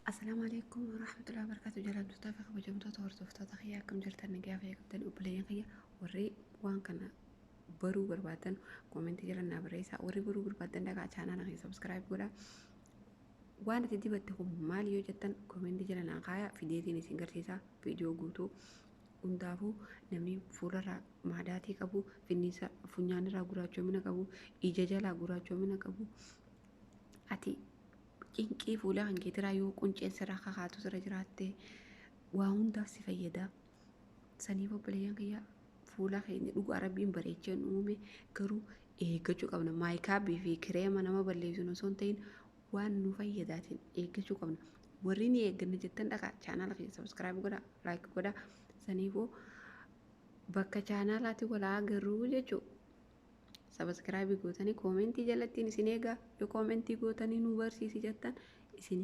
السلام عليكم ورحمة الله وبركاته. جلال متفق بجمتة ورتفتة خيا كم جرت النجاة في كبتن أبلين خيا وري وان كان برو بربادن كومنت جرنا بريسا وري برو بربادن دقا چانا نغي سبسكرايب ولا وانا تدي بتكم ماليو جتن كومنت جرنا خايا فيديو ني سنغرتيسا فيديو غوتو undaafu namni fuularraa maadaatii qabu finniisa funyaanirraa gurraachomina qabu ija jalaa gurraachomina qabu ati qinqii fuula kan keetiraa yoo qunceensa kakaatu sirra jiraatte waa hundaaf si fayyada. Saniif obboleeyyan kiyya fuula keenya dhugaa rabbiin bareechee uume garuu eeggachuu qabna. Maayikaabii fi kireema nama balleessu osoo hin ta'in waan nu fayyadaatiin eeggachuu qabna. Warri ni eegganna jettan dhaqaa chaanaala keenya sabskiraayib godhaa, laayik godhaa. Saniifuu bakka chaanaalaatti walaa agarruu jechuudha. Sabskiraayib gootanii koomentii jalattiin isin eegaa yoo koomentii gootanii nu barsiisi jettan isin